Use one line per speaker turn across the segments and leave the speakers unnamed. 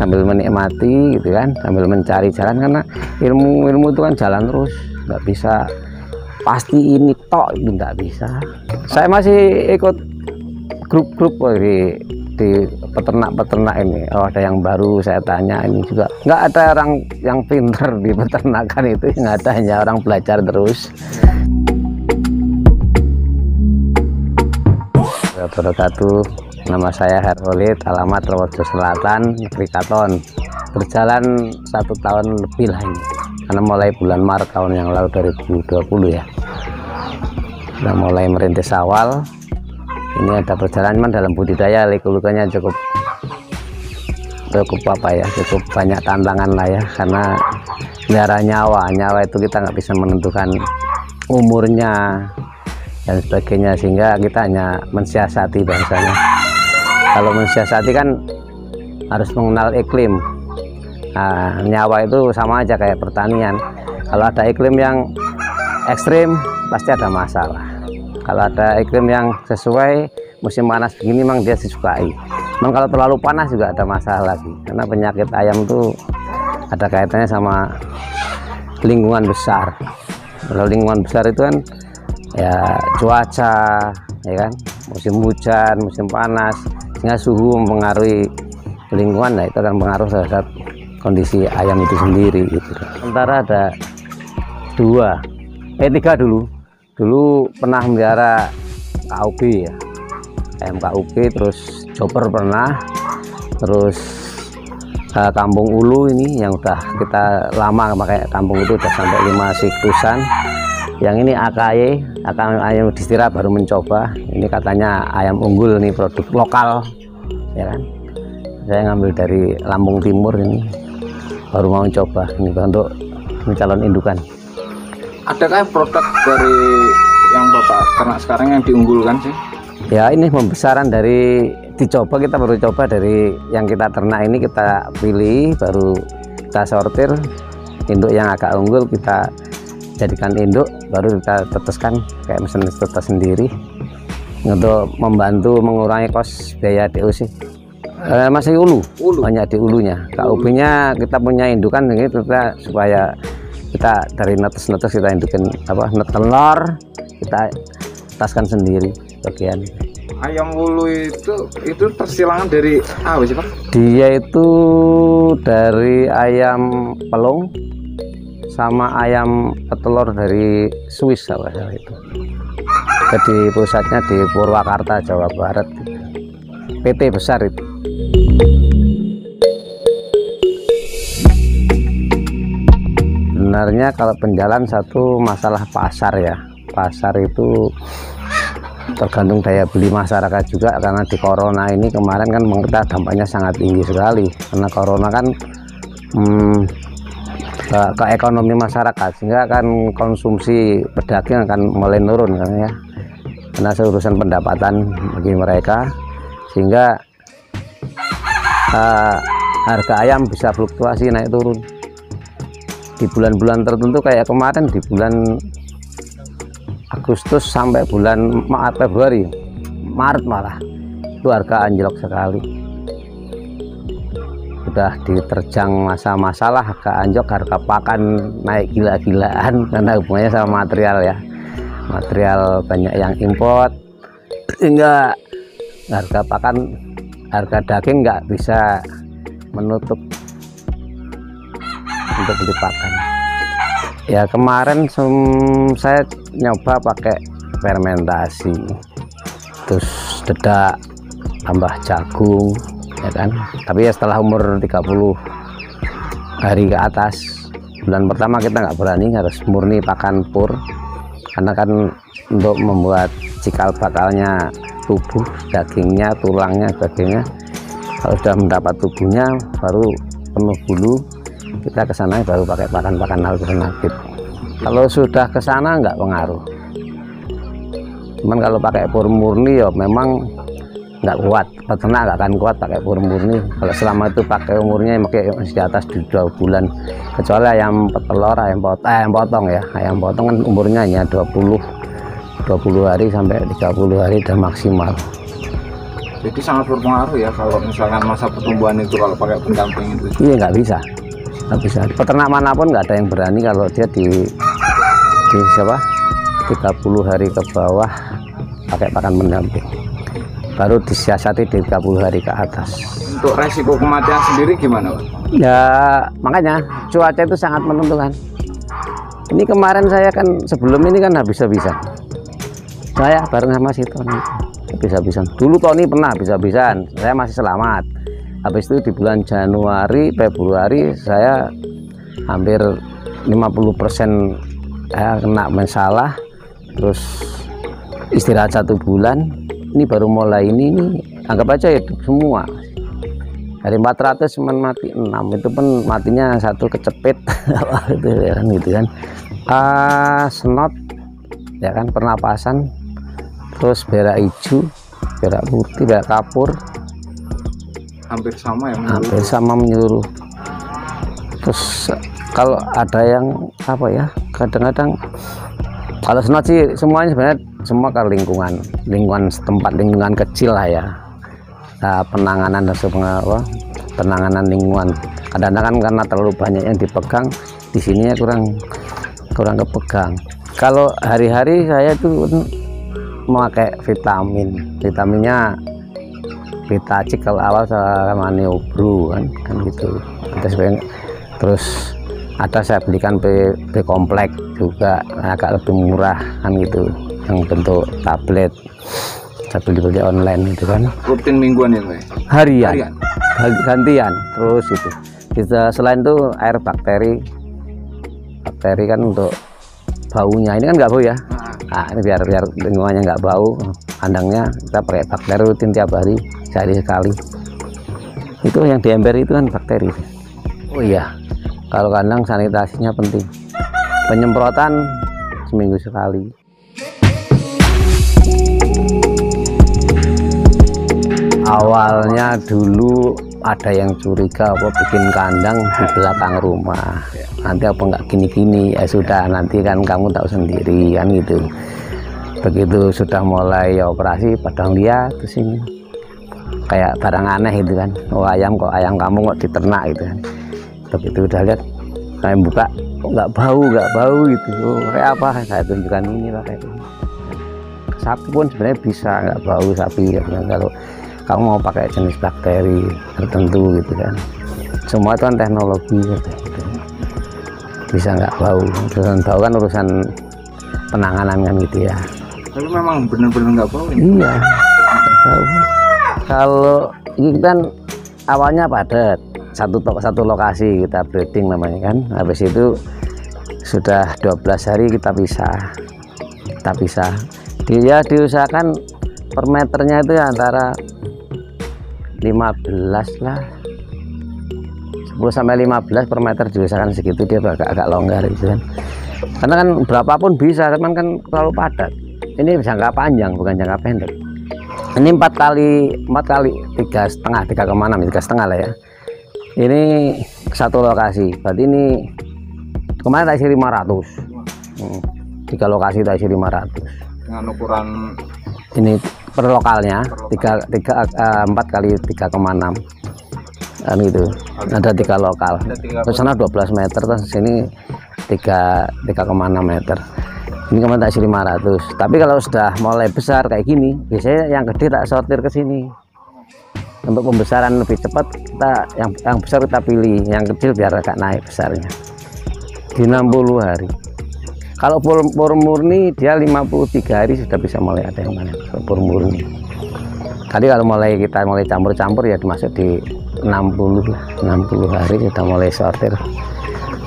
sambil menikmati gitu kan, sambil mencari jalan, karena ilmu itu kan jalan terus, nggak bisa pasti ini tok, itu nggak bisa. Saya masih ikut grup-grup di peternak ini. Oh, ada yang baru, saya tanya, ini juga nggak ada orang yang pinter di peternakan itu, nggak ada, hanya orang belajar terus. Wabarakatuh. Nama saya Herholid, alamat Purworejo Selatan, Negeri Katon. Berjalan 1 tahun lebih lah ini, karena mulai bulan Maret tahun yang lalu 2020 ya. Kita mulai merintis awal. Ini ada perjalanan dalam budidaya, liku-likunya cukup apa ya, cukup banyak tantangan lah ya, karena melihara nyawa itu kita nggak bisa menentukan umurnya dan sebagainya, sehingga kita hanya mensiasati bangsanya. Kalau mensiasati kan harus mengenal iklim. Nah, nyawa itu sama aja kayak pertanian. Kalau ada iklim yang ekstrim pasti ada masalah. Kalau ada iklim yang sesuai musim panas begini memang dia disukai. Memang kalau terlalu panas juga ada masalah lagi, karena penyakit ayam itu ada kaitannya sama lingkungan besar. Kalau lingkungan besar itu kan ya cuaca, ya kan, musim hujan, musim panas, sehingga suhu mempengaruhi lingkungan. Nah, itu akan pengaruh terhadap kondisi ayam itu sendiri gitu. Sementara ada 3 dulu pernah melihara KUB ya, ayam KUB, terus chopper pernah, terus kampung ulu ini yang udah kita lama pakai kampung itu, udah sampai 5 siklusan. Yang ini AKY, ayam Distira, baru mencoba. Ini katanya ayam unggul nih, produk lokal ya kan. Saya ngambil dari Lampung Timur, ini baru mau coba ini untuk calon indukan.
Adakah produk dari yang Bapak ternak sekarang yang diunggulkan sih?
Ya, ini pembesaran dari dicoba, kita baru coba dari yang kita ternak ini, kita pilih, baru kita sortir induk yang agak unggul, kita jadikan induk, baru kita tetaskan kayak mesin tetes sendiri untuk membantu mengurangi kos biaya DOC. Masih ulu, banyak di ulunya. KUB-nya kita punya indukan ini, kita supaya kita dari netes kita indukin telur, kita tetaskan sendiri bagian.
Ayam ulu itu persilangan dari apa sih Pak?
Dia itu dari ayam pelung sama ayam petelur dari Swiss apa itu. Jadi pusatnya di Purwakarta, Jawa Barat. PT besar itu. Sebenarnya kalau penjalan satu masalah pasar ya. Pasar itu tergantung daya beli masyarakat juga, karena di corona ini kemarin kan kita dampaknya sangat tinggi sekali, karena corona kan ke ekonomi masyarakat, sehingga akan konsumsi pedagang akan mulai menurun kan ya, karena urusan pendapatan bagi mereka, sehingga harga ayam bisa fluktuasi naik turun di bulan-bulan tertentu, kayak kemarin di bulan Agustus sampai bulan Februari, Maret malah itu harga anjlok sekali. Sudah diterjang masalah harga anjlok, harga pakan naik gila-gilaan karena hubungannya sama material ya, material banyak yang import, sehingga harga pakan, harga daging nggak bisa menutup untuk beli pakan. Ya, kemarin saya nyoba pakai fermentasi, terus dedak tambah jagung ya kan, tapi ya setelah umur 30 hari ke atas, bulan pertama kita nggak berani, harus murni pakan pur, karena kan untuk membuat cikal bakalnya tubuh, dagingnya, tulangnya, sebagainya. Kalau sudah mendapat tubuhnya baru penuh bulu, kita ke sana baru pakai pakan alternatif. Kalau sudah ke sana nggak pengaruh. Cuman kalau pakai pur murni ya memang nggak kuat, peternak nggak akan kuat pakai pur murni. Kalau selama itu pakai umurnya pakai di atas 2 bulan, kecuali ayam petelur, ayam potong ya. Ayam potong kan umurnya hanya 20 hari sampai 30 hari dan maksimal.
Jadi sangat berpengaruh ya kalau misalkan masa pertumbuhan itu kalau pakai pendamping itu.
Iya, nggak bisa. Peternak manapun nggak ada yang berani kalau dia di 30 hari ke bawah pakai pakan pendamping. Baru disiasati di 30 hari ke atas.
Untuk resiko kematian sendiri gimana, Pak?
Ya makanya cuaca itu sangat menentukan. Ini kemarin saya kan sebelum ini kan habis-habisan. Saya bareng sama si Tony habis-habisan. Dulu Tony pernah habis-habisan, saya masih selamat. Habis itu di bulan Januari, Februari saya hampir 50% saya kena masalah. Terus istirahat 1 bulan. Ini baru mulai ini anggap aja hidup semua. Dari 400 cuma mati 6, itu pun matinya 1 kecepit itu kan. Senot ya kan, pernapasan, terus berak hijau, berak putih, berak kapur,
hampir sama ya,
hampir sama menyeluruh. Terus kalau ada yang apa ya, kadang-kadang kalau senot sih semuanya sebenarnya semua ke lingkungan setempat, lingkungan kecil lah ya. Penanganan dan penanganan lingkungan. Kadang-kadang kan karena terlalu banyak yang dipegang, di sini ya kurang kepegang. Kalau hari-hari saya tuh memakai vitaminnya Vitacik kalau awal sama Neobro kan gitu. Terus ada saya belikan B kompleks juga agak lebih murah kan gitu, yang bentuk tablet. Saya beli online itu kan.
Rutin mingguan ya, Pak?
Harian. Gantian terus itu. Selain itu air bakteri kan untuk baunya, ini kan nggak bau ya. Nah, ini biar lingkungannya nggak bau, kandangnya kita pakai bakteri rutin tiap hari, sehari sekali. Itu yang di ember itu kan bakteri. Oh iya, kalau kandang sanitasinya penting, penyemprotan seminggu sekali. Awalnya dulu ada yang curiga apa bikin kandang di belakang rumah, nanti apa nggak gini-gini. Ya sudah, nanti kan kamu tahu sendiri kan gitu. Begitu sudah mulai operasi, pada lihat ke sini kayak barang aneh itu kan. Oh ayam kamu kok diternak gitu kan. Begitu udah lihat, saya buka, kok nggak bau gitu. Oh, kayak apa? Saya tunjukkan ini lah kayak ini. Sapi pun sebenarnya bisa nggak bau sapi ya, kalau kamu mau pakai jenis bakteri tertentu gitu kan. Semua itu kan teknologi gitu. Bisa nggak bau. Urusan bau kan urusan penanganan kan gitu ya.
Tapi memang benar-benar nggak bau ini?
Iya, bau. Kalau ini kan awalnya padat, satu lokasi kita breeding namanya kan. Habis itu sudah 12 hari kita pisah. Dia diusahakan per meternya itu antara 15 lah, 10 sampai 15 per meter diusahakan segitu, dia agak longgar gitu kan. Karena kan berapapun bisa, teman kan terlalu padat. Ini jangka panjang bukan jangka pendek. Ini 4 kali 3,6 lah ya. Ini satu lokasi, berarti ini kemarin tak isi 500. 3 lokasi tak isi 500.
Dengan ukuran
ini per lokalnya 4 kali 3,6 kan gitu. Ada 3 lokal, terus sana 12 meter, terus sini 3,6 meter. Ini kemarin tak isi 500. Tapi kalau sudah mulai besar kayak gini, biasanya yang gede tak sortir ke sini. Untuk pembesaran lebih cepat, kita yang besar kita pilih, yang kecil biar agak naik besarnya. Di 60 hari. Kalau pur murni dia 53 hari sudah bisa mulai ada yang mana pur murni. Tadi kalau kita mulai campur-campur ya dimasuk di 60 hari sudah mulai sortir.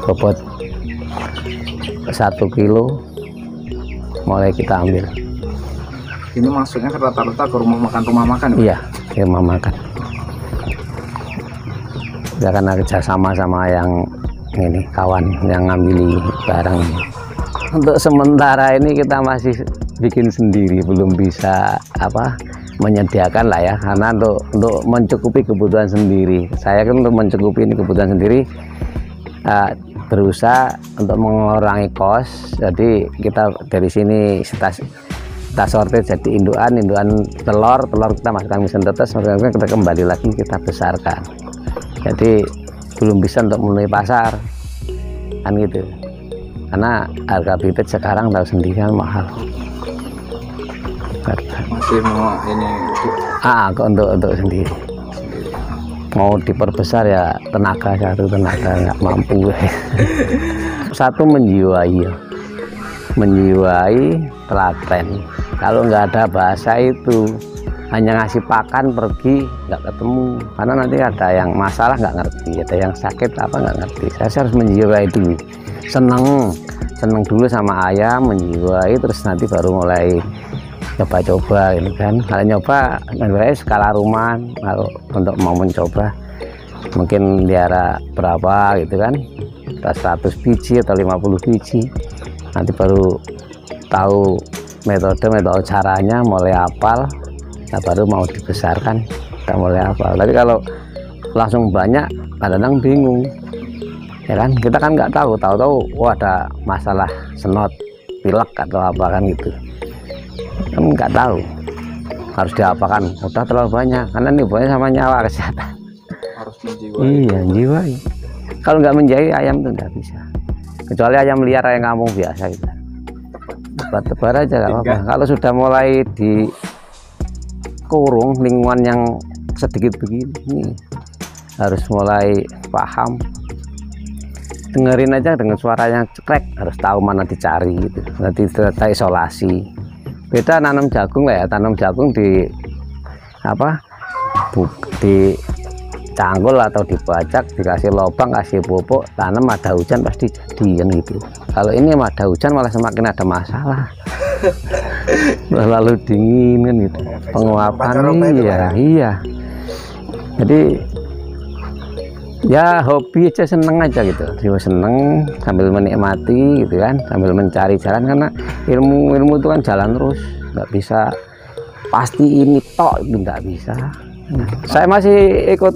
Bobot 1 kilo mulai kita ambil.
Ini masuknya rata-rata ke rumah makan
Iya, ke rumah makan. Ya karena kerjasama sama yang ini kawan yang ngambil barang. Untuk sementara ini kita masih bikin sendiri, belum bisa menyediakan lah ya, karena untuk mencukupi kebutuhan sendiri. Saya kan untuk mencukupi ini kebutuhan sendiri berusaha untuk mengurangi kos. Jadi kita dari sini kita sortir jadi indukan telur kita masukkan mesin tetes, kita kembali lagi kita besarkan. Jadi belum bisa untuk memenuhi pasar kan gitu, karena harga bibit sekarang tahu sendiri kan mahal.
Masih mau ini
untuk sendiri mau diperbesar ya tenaga nggak mampu. Satu menjiwai telaten. Kalau nggak ada bahasa itu hanya ngasih pakan pergi nggak ketemu, karena nanti ada yang masalah nggak ngerti, ada yang sakit apa nggak ngerti. Saya harus menjiwai dulu, seneng dulu sama ayam, menjiwai, terus nanti baru mulai coba-coba gitu kan. Kalau nyoba skala rumahan, kalau untuk mau mencoba mungkin diara berapa gitu kan, 100 biji atau 50 biji, nanti baru tahu metode caranya, mulai hafal, nah baru mau dibesarkan kita mulai hafal. Tapi kalau langsung banyak kadang-kadang bingung ya kan, kita kan nggak tahu ada masalah senot, pilek atau apa kan gitu kan, nggak tahu, harus diapakan udah terlalu banyak, karena ini banyak sama nyawa, kesehatan
harus menjiwai.
Iya, menjiwai. Kalau nggak menjiwai ayam tuh nggak bisa, kecuali ayam liar yang kampung biasa itu tebar aja nggak apa-apa. Kalau sudah mulai dikurung lingkungan yang sedikit begini, harus mulai paham, dengerin aja dengan suara yang cekrek, harus tahu mana dicari gitu, nanti kita isolasi. Beda nanam jagung lah ya, tanam jagung di cangkul atau dibajak, dikasih lubang, kasih pupuk, tanam, ada hujan pasti jadi kan gitu. Kalau ini ada hujan malah semakin ada masalah. Lalu dingin kan gitu, penguapan. Iya. Jadi ya hobi aja, seneng aja gitu, seneng sambil menikmati gitu kan, sambil mencari jalan, karena ilmu itu kan jalan terus, nggak bisa pasti ini tok, itu nggak bisa. Saya masih ikut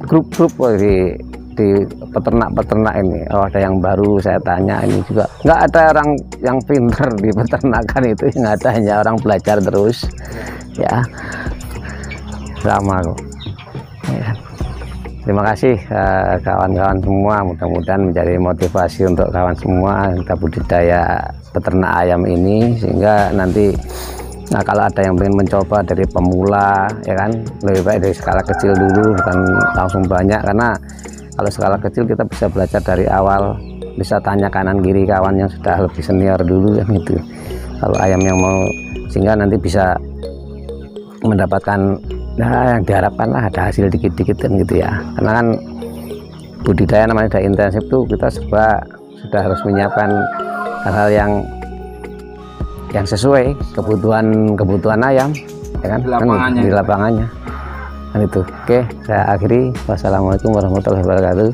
grup-grup di peternak ini. Ada yang baru saya tanya, ini juga nggak ada orang yang pinter di peternakan itu, nggak ada, hanya orang belajar terus ya, sama kok ya. Terima kasih kawan-kawan semua, mudah-mudahan menjadi motivasi untuk kawan semua kita budidaya peternak ayam ini, sehingga nanti kalau ada yang ingin mencoba dari pemula ya kan, lebih baik dari skala kecil dulu, bukan langsung banyak, karena kalau skala kecil kita bisa belajar dari awal, bisa tanya kanan kiri kawan yang sudah lebih senior dulu kan gitu. Kalau ayam yang mau, sehingga nanti bisa mendapatkan yang diharapkan lah, ada hasil dikit-dikit kan gitu ya. Karena kan budidaya namanya udah intensif tuh, kita sudah harus menyiapkan hal-hal yang sesuai kebutuhan ayam ya kan, di lapangannya kan itu. Oke, saya akhiri. Wassalamualaikum warahmatullahi wabarakatuh.